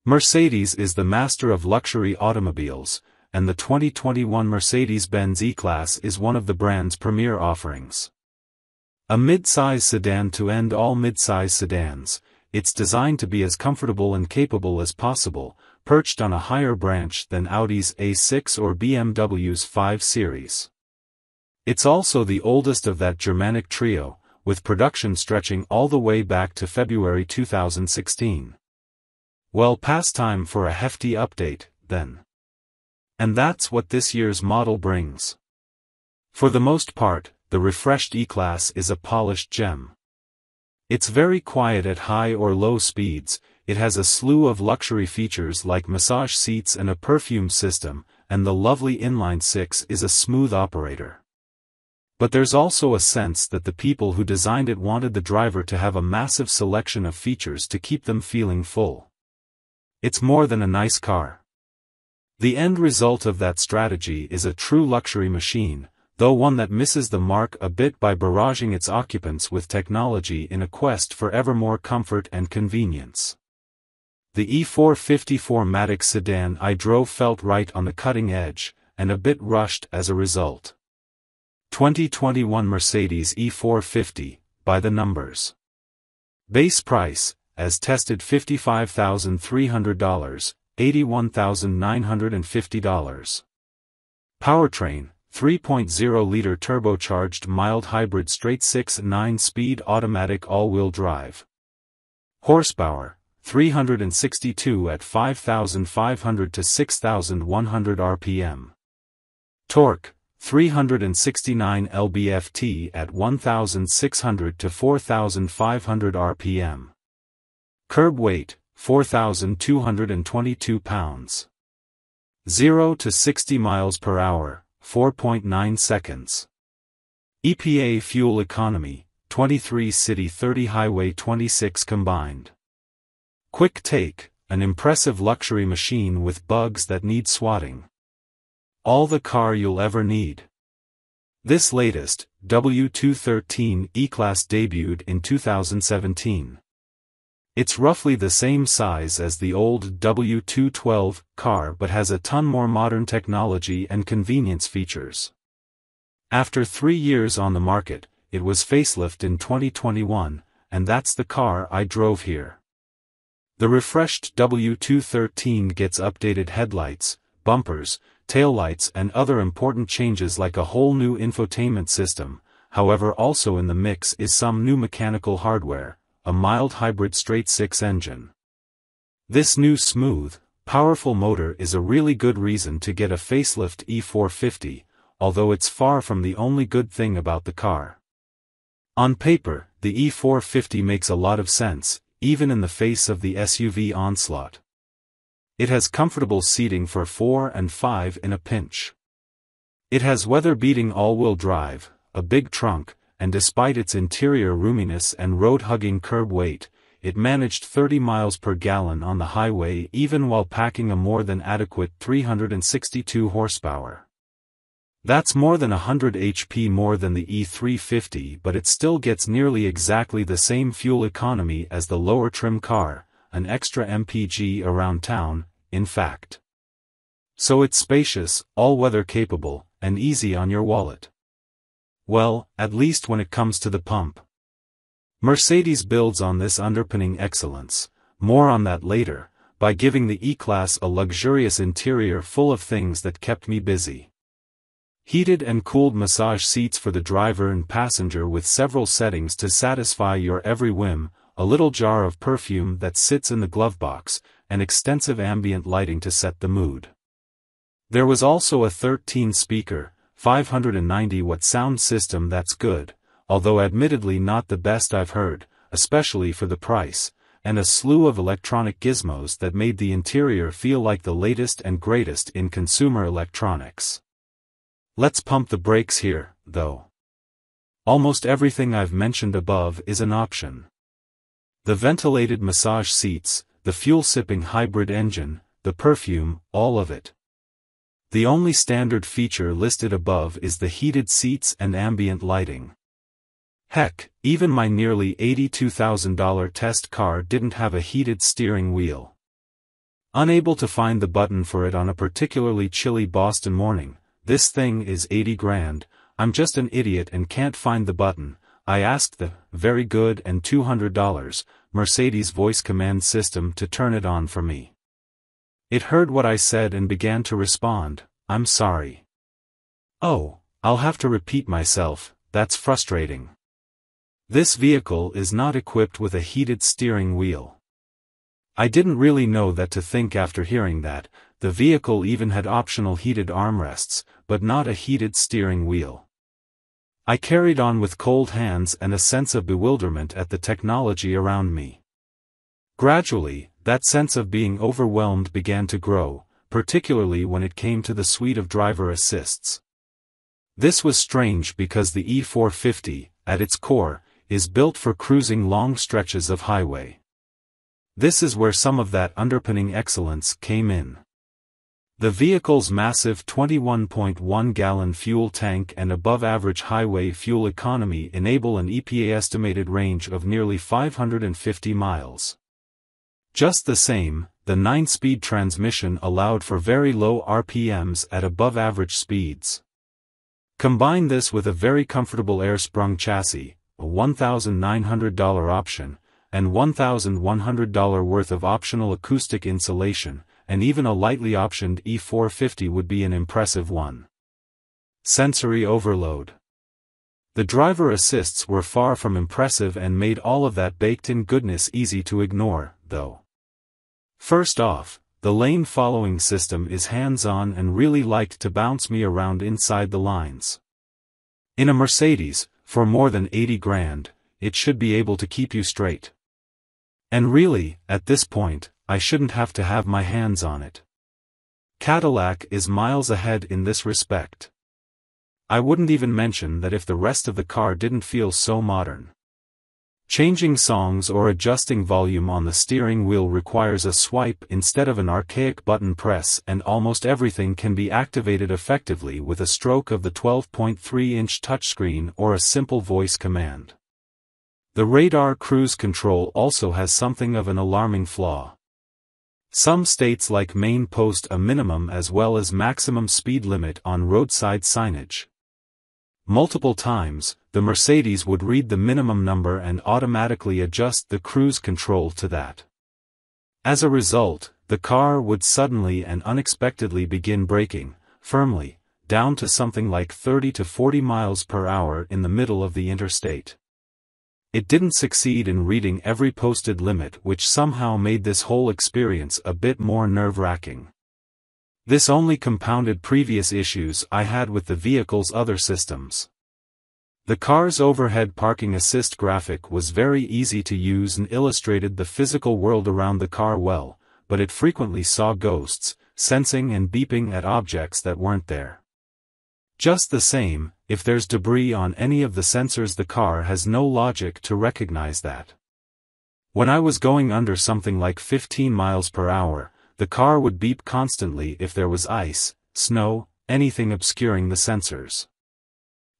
Mercedes is the master of luxury automobiles, and the 2021 Mercedes-Benz E-Class is one of the brand's premier offerings. A mid-size sedan to end all mid-size sedans, it's designed to be as comfortable and capable as possible, perched on a higher branch than Audi's A6 or BMW's 5 Series. It's also the oldest of that Germanic trio, with production stretching all the way back to February 2016. Well past time for a hefty update, then. And that's what this year's model brings. For the most part, the refreshed E-Class is a polished gem. It's very quiet at high or low speeds, it has a slew of luxury features like massage seats and a perfume system, and the lovely inline-six is a smooth operator. But there's also a sense that the people who designed it wanted the driver to have a massive selection of features to keep them feeling full. It's more than a nice car. The end result of that strategy is a true luxury machine, though one that misses the mark a bit by barraging its occupants with technology in a quest for ever more comfort and convenience. The E450 4MATIC sedan I drove felt right on the cutting edge, and a bit rushed as a result. 2021 Mercedes E450, by the numbers. Base price, as tested $55,300, $81,950. Powertrain, 3.0-liter turbocharged mild hybrid straight 6 9-speed automatic all-wheel drive. Horsepower, 362 at 5,500 to 6,100 RPM. Torque, 369 lb-ft at 1,600 to 4,500 RPM. Curb weight, 4,222 pounds. 0 to 60 miles per hour, 4.9 seconds. EPA fuel economy, 23 city 30 highway 26 combined. Quick take, an impressive luxury machine with bugs that need swatting. All the car you'll ever need. This latest, W213 E-Class debuted in 2017. It's roughly the same size as the old W212 car but has a ton more modern technology and convenience features. After 3 years on the market, it was facelifted in 2021, and that's the car I drove here. The refreshed W213 gets updated headlights, bumpers, taillights and other important changes like a whole new infotainment system, however also in the mix is some new mechanical hardware, a mild hybrid straight-six engine. This new smooth, powerful motor is a really good reason to get a facelift E450, although it's far from the only good thing about the car. On paper, the E450 makes a lot of sense, even in the face of the SUV onslaught. It has comfortable seating for 4 and 5 in a pinch. It has weather-beating all-wheel drive, a big trunk, and despite its interior roominess and road-hugging curb weight, it managed 30 miles per gallon on the highway even while packing a more than adequate 362 horsepower. That's more than 100 HP more than the E350, but it still gets nearly exactly the same fuel economy as the lower trim car, an extra mpg around town, in fact. So it's spacious, all-weather capable, and easy on your wallet. Well, at least when it comes to the pump. Mercedes builds on this underpinning excellence, more on that later, by giving the E-Class a luxurious interior full of things that kept me busy. Heated and cooled massage seats for the driver and passenger with several settings to satisfy your every whim, a little jar of perfume that sits in the glove box, and extensive ambient lighting to set the mood. There was also a 13-speaker, 590-watt sound system that's good, although admittedly not the best I've heard, especially for the price, and a slew of electronic gizmos that made the interior feel like the latest and greatest in consumer electronics. Let's pump the brakes here, though. Almost everything I've mentioned above is an option. The ventilated massage seats, the fuel-sipping hybrid engine, the perfume, all of it. The only standard feature listed above is the heated seats and ambient lighting. Heck, even my nearly $82,000 test car didn't have a heated steering wheel. Unable to find the button for it on a particularly chilly Boston morning. This thing is 80 grand, I'm just an idiot and can't find the button, I asked the, very good and $200, Mercedes voice command system to turn it on for me. It heard what I said and began to respond, I'm sorry. Oh, I'll have to repeat myself, that's frustrating. This vehicle is not equipped with a heated steering wheel. I didn't really know that to think after hearing that. The vehicle even had optional heated armrests, but not a heated steering wheel. I carried on with cold hands and a sense of bewilderment at the technology around me. Gradually, that sense of being overwhelmed began to grow, particularly when it came to the suite of driver assists. This was strange because the E450, at its core, is built for cruising long stretches of highway. This is where some of that underpinning excellence came in. The vehicle's massive 21.1-gallon fuel tank and above-average highway fuel economy enable an EPA-estimated range of nearly 550 miles. Just the same, the 9-speed transmission allowed for very low RPMs at above-average speeds. Combine this with a very comfortable air-sprung chassis, a $1,900 option, and $1,100 worth of optional acoustic insulation, and even a lightly optioned E450 would be an impressive one. Sensory overload. The driver assists were far from impressive and made all of that baked-in goodness easy to ignore, though. First off, the lane-following system is hands-on and really liked to bounce me around inside the lines. In a Mercedes, for more than 80 grand, it should be able to keep you straight. And really, at this point, I shouldn't have to have my hands on it. Cadillac is miles ahead in this respect. I wouldn't even mention that if the rest of the car didn't feel so modern. Changing songs or adjusting volume on the steering wheel requires a swipe instead of an archaic button press, and almost everything can be activated effectively with a stroke of the 12.3-inch touchscreen or a simple voice command. The radar cruise control also has something of an alarming flaw. Some states like Maine post a minimum as well as maximum speed limit on roadside signage. Multiple times, the Mercedes would read the minimum number and automatically adjust the cruise control to that. As a result, the car would suddenly and unexpectedly begin braking, firmly, down to something like 30 to 40 miles per hour in the middle of the interstate. It didn't succeed in reading every posted limit, which somehow made this whole experience a bit more nerve-wracking. This only compounded previous issues I had with the vehicle's other systems. The car's overhead parking assist graphic was very easy to use and illustrated the physical world around the car well, but it frequently saw ghosts, sensing and beeping at objects that weren't there. Just the same, if there's debris on any of the sensors, the car has no logic to recognize that. When I was going under something like 15 miles per hour, the car would beep constantly if there was ice, snow, anything obscuring the sensors.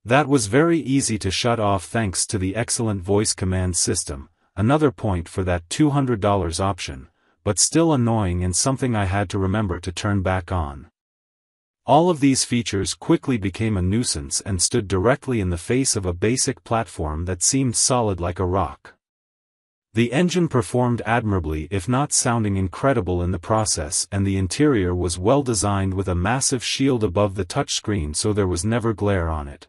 That was very easy to shut off thanks to the excellent voice command system, another point for that $200 option, but still annoying and something I had to remember to turn back on. All of these features quickly became a nuisance and stood directly in the face of a basic platform that seemed solid like a rock. The engine performed admirably, if not sounding incredible in the process, and the interior was well designed with a massive shield above the touchscreen so there was never glare on it.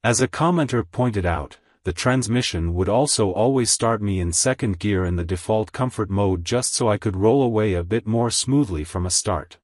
As a commenter pointed out, the transmission would also always start me in second gear in the default comfort mode just so I could roll away a bit more smoothly from a start.